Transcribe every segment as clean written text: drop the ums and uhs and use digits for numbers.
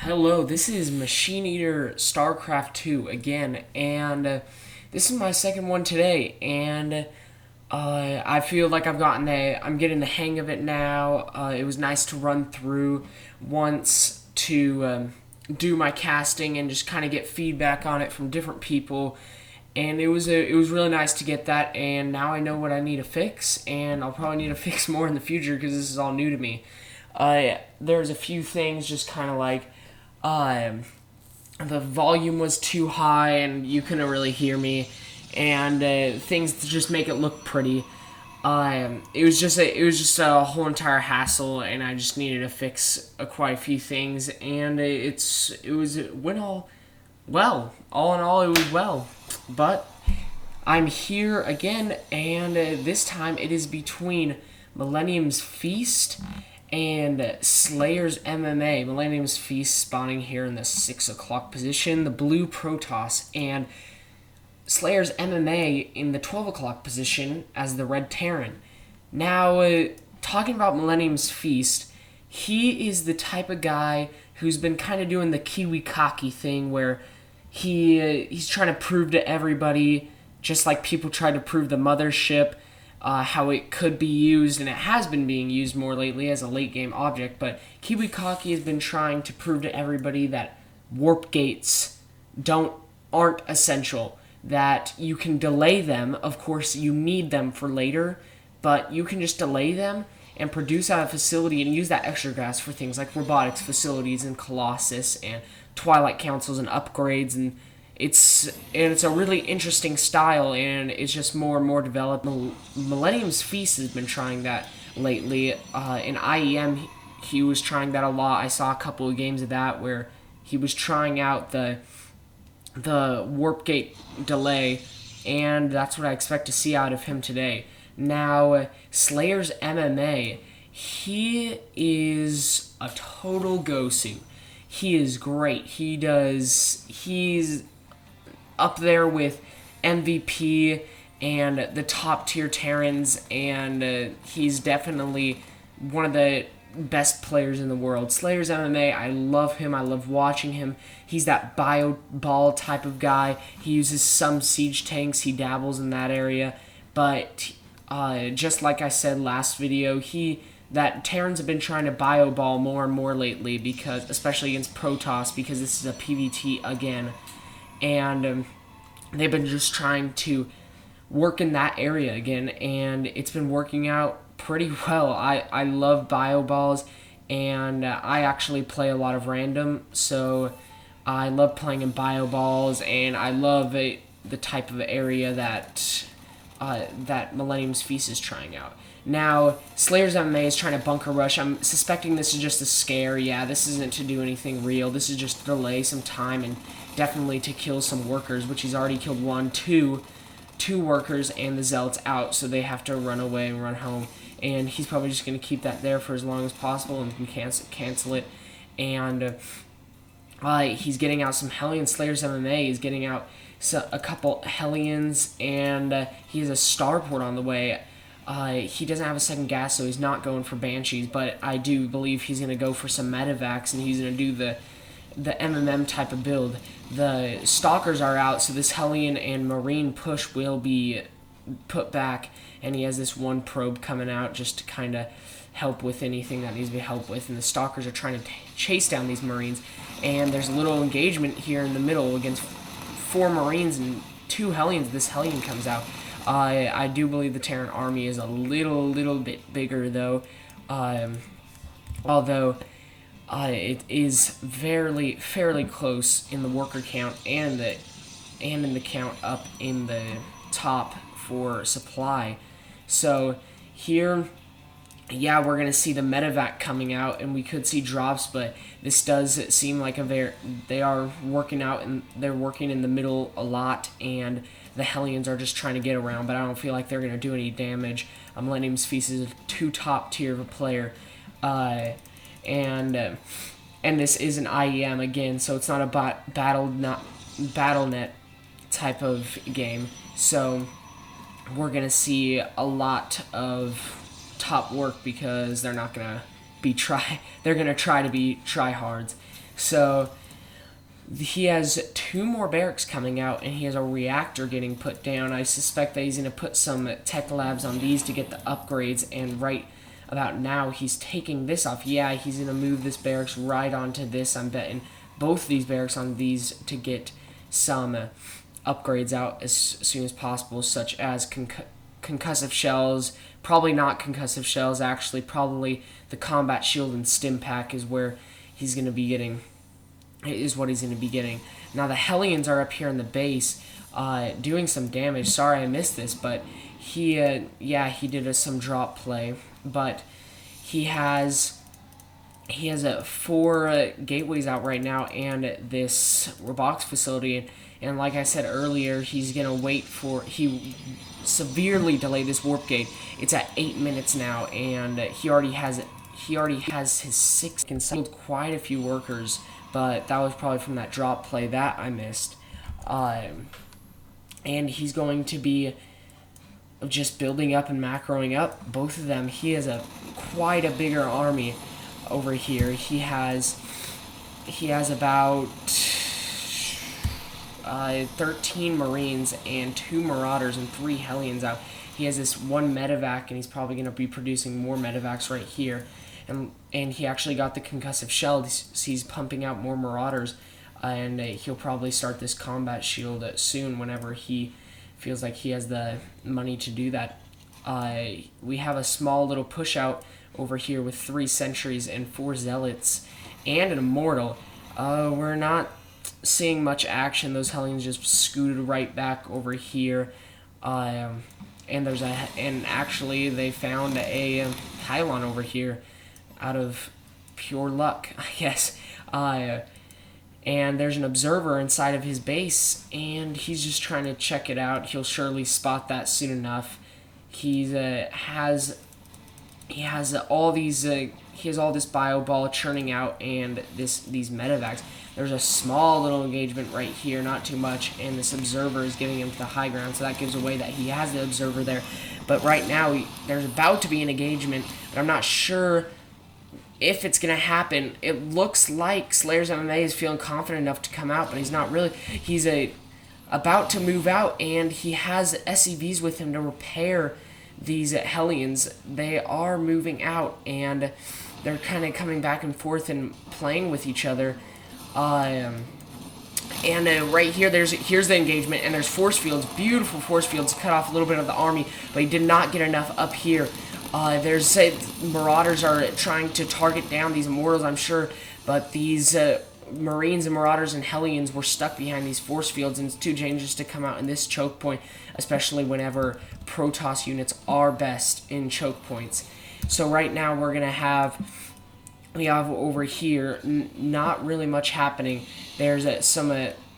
Hello, this is Machine Eater StarCraft 2 again, and this is my second one today, and I feel like I'm getting the hang of it now. It was nice to run through once to do my casting and just kind of get feedback on it from different people, and it was really nice to get that, and now I know what I need to fix, and I'll probably need to fix more in the future because this is all new to me. There's a few things just kind of like the volume was too high and you couldn't really hear me, and things to just make it look pretty. It was just a whole entire hassle, and I just needed to fix quite a few things, and it went all well. All in all, it was well, but I'm here again, and this time it is between Millenium's Feast and Slayers MMA. Millennium's Feast spawning here in the 6 o'clock position, the blue Protoss, and Slayers MMA in the 12 o'clock position as the red Terran. Now, talking about Millennium's Feast, he is the type of guy who's been kind of doing the Kiwi cocky thing where he's trying to prove to everybody, just like people tried to prove the mothership, how it could be used, and it has been being used more lately as a late game object, but Kiwi Kaki has been trying to prove to everybody that warp gates aren't essential, that you can delay them. Of course, you need them for later, but you can just delay them and produce out a facility and use that extra gas for things like robotics facilities and Colossus and Twilight Councils and upgrades, and it's a really interesting style, and it's just more and more developed. Millennium's Feast has been trying that lately. In IEM, he was trying that a lot. I saw a couple of games of that where he was trying out the warp gate delay, and that's what I expect to see out of him today. Now, Slayers MMA, he is a total go-to. He is great. He's up there with MVP and the top tier Terrans, and he's definitely one of the best players in the world. Slayers MMA, I love him. I love watching him. He's that bio ball type of guy. He uses some siege tanks. He dabbles in that area, but just like I said last video, that Terrans have been trying to bio ball more and more lately, because especially against Protoss, because this is a PvT again, and they've been just trying to work in that area again, and it's been working out pretty well. I love bio balls, and I actually play a lot of random, so I love playing in bio balls, and I love the type of area that Millennium's Feast is trying out. Now, Slayers MMA is trying to bunker rush. I'm suspecting this is just a scare. Yeah, this isn't to do anything real. This is just to delay some time and definitely to kill some workers, which he's already killed two workers, and the Zealot's out, so they have to run away and run home. And he's probably just going to keep that there for as long as possible and can cancel it. And he's getting out some Hellions. Slayers MMA is getting out a couple Hellions, and he has a starport on the way. He doesn't have a second gas, so he's not going for Banshees, but I do believe he's going to go for some medevacs, and he's going to do the MMM type of build. The Stalkers are out, so this Hellion and Marine push will be put back, and he has this one probe coming out just to kind of help with anything that needs to be helped with, and the Stalkers are trying to chase down these Marines, and there's a little engagement here in the middle against 4 Marines and 2 Hellions. This Hellion comes out. I do believe the Terran army is a little bit bigger, though, although it is fairly close in the worker count and in the count up in the top for supply. So here, yeah, we're going to see the medevac coming out, and we could see drops, but this does seem like they are working out, and they're working in the middle a lot, and the Hellions are just trying to get around, but I don't feel like they're going to do any damage. Millennium's Feast is a 2 top tier of a player, and this is an IEM again, so it's not a BattleNet type of game, so we're going to see a lot of top work because they're not going to be they're going to try to be tryhards. So he has 2 more barracks coming out, and he has a reactor getting put down. I suspect that he's going to put some tech labs on these to get the upgrades, and right about now he's taking this off. Yeah, he's going to move this barracks right onto this. I'm betting both these barracks on these to get some upgrades out as soon as possible, such as concussive shells. Probably not concussive shells, actually. Probably the combat shield and stim pack is where he's going to be getting... is what he's going to be getting. Now the Hellions are up here in the base doing some damage. Sorry I missed this, but he did some drop play. But he has 4 gateways out right now and this box facility. And like I said earlier, he's going to wait for... He severely delayed this warp gate. It's at 8 minutes now, and he already has his 6 killed quite a few workers, but that was probably from that drop play that I missed. And he's going to be just building up and macroing up both of them. He has quite a bigger army over here. He has about 13 Marines and 2 Marauders and 3 Hellions out. He has this 1 medevac, and he's probably going to be producing more medevacs right here. And he actually got the concussive shell. He's pumping out more Marauders, and he'll probably start this combat shield soon whenever he feels like he has the money to do that. We have a small little push out over here with 3 sentries and 4 zealots and an immortal. We're not seeing much action. Those Hellions just scooted right back over here. And actually they found a pylon over here out of pure luck, I guess. And there's an observer inside of his base, and he's just trying to check it out. He'll surely spot that soon enough. He has all this bio ball churning out and these medevacs. There's a small little engagement right here, not too much, and this observer is getting him to the high ground, so that gives away that he has the observer there. But right now, there's about to be an engagement, but I'm not sure if it's going to happen. It looks like SlayersMMA is feeling confident enough to come out, but he's not really. He's about to move out, and he has SCVs with him to repair these Hellions. They are moving out, and they're kind of coming back and forth and playing with each other. Right here, here's the engagement, and there's force fields, beautiful force fields, cut off a little bit of the army, but he did not get enough up here. There's Marauders are trying to target down these Immortals, I'm sure, but these Marines and Marauders and Hellions were stuck behind these force fields, and it's too dangerous to come out in this choke point, especially whenever Protoss units are best in choke points. So right now we have over here not really much happening. There's it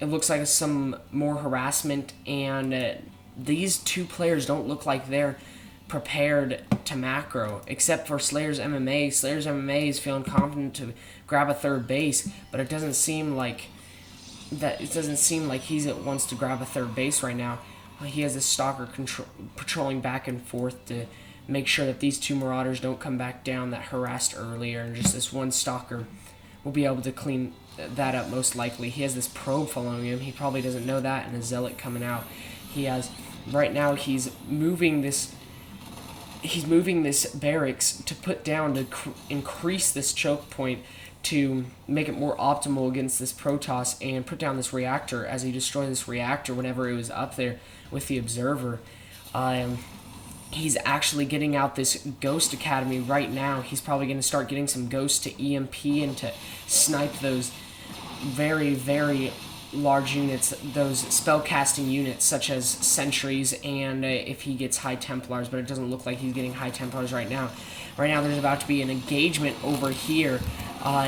looks like some more harassment, and these 2 players don't look like they're prepared to macro, except for SlayersMMA. SlayersMMA is feeling confident to grab a 3rd base, but it doesn't seem like he wants to grab a 3rd base right now. He has a stalker patrolling back and forth to make sure that these 2 Marauders don't come back down that harassed earlier, and just this 1 stalker will be able to clean that up most likely. He has this probe following him. He probably doesn't know that, and a zealot coming out. Right now he's moving this barracks to put down to increase this choke point to make it more optimal against this Protoss, and put down this reactor as he destroyed this reactor whenever it was up there with the observer. He's actually getting out this Ghost Academy right now. He's probably going to start getting some Ghosts to EMP and to snipe those very, very large units, those spellcasting units such as Sentries, and if he gets High Templars, but it doesn't look like he's getting High Templars right now. Right now there's about to be an engagement over here.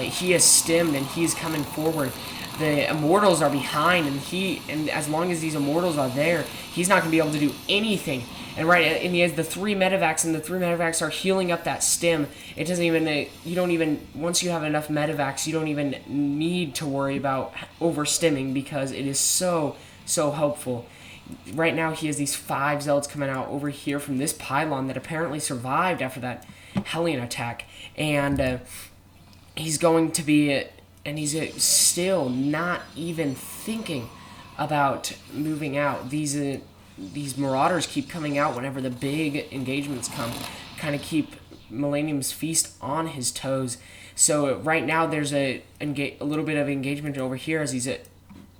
He is stemmed and he's coming forward. The Immortals are behind, and as long as these Immortals are there, he's not going to be able to do anything. And he has the 3 medevacs, and the 3 medevacs are healing up that stem. It doesn't even, once you have enough medevacs, you don't even need to worry about overstimming, because it is so helpful. Right now he has these 5 zealots coming out over here from this pylon that apparently survived after that Hellion attack, and he's going to be and he's still not even thinking about moving out. These Marauders keep coming out whenever the big engagements come, kind of keep Millennium's Feast on his toes. So right now there's a little bit of engagement over here as he's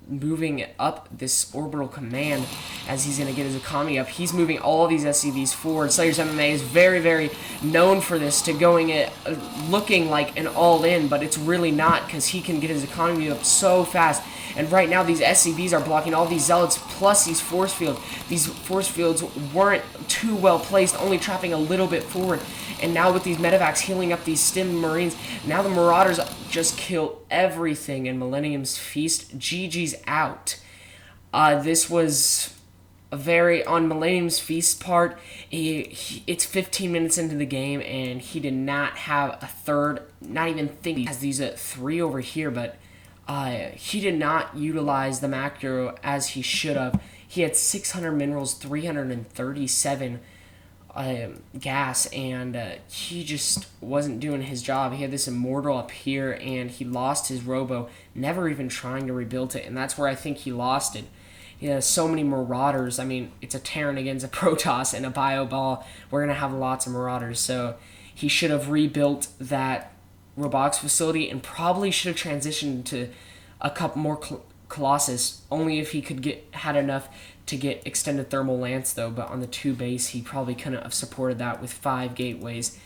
moving up this orbital command, as he's going to get his economy up. He's moving all these SCVs forward. SlayersMMA is very, very known for this, to going it looking like an all-in, but it's really not, because he can get his economy up so fast. And right now these SCVs are blocking all these Zealots plus these force fields. These force fields weren't too well placed, only trapping a little bit forward. And now with these medevacs healing up these stim Marines, now the Marauders just kill everything in Millennium's Feast. GG's out. This was a very, on Millennium's Feast part, it's 15 minutes into the game, and he did not have a third, not even think he has these 3 over here, but he did not utilize the macro as he should have. He had 600 minerals, 337 gas, and he just wasn't doing his job. He had this immortal up here, and he lost his robo, never even trying to rebuild it, and that's where I think he lost it. He has so many Marauders. I mean, it's a Terran against a Protoss and a Bio Ball. We're going to have lots of Marauders, so he should have rebuilt that robotics facility and probably should have transitioned to a couple more Colossus, only if he could had enough to get extended thermal lance though. But on the 2 base, he probably couldn't have supported that with 5 gateways.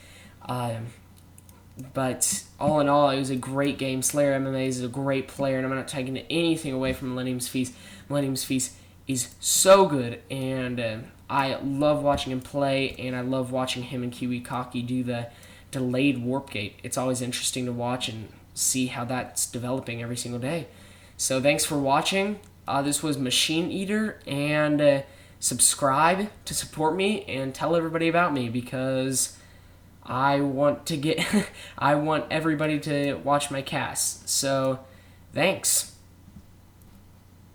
But all in all, it was a great game. SlayersMMA is a great player, and I'm not taking anything away from Millennium's Feast. Millennium's Feast is so good, and I love watching him play, and I love watching him and Kiwikaki do the delayed warp gate. It's always interesting to watch and see how that's developing every single day. So thanks for watching. This was Machine Eater, and subscribe to support me and tell everybody about me, because I want to get I want everybody to watch my casts. So thanks.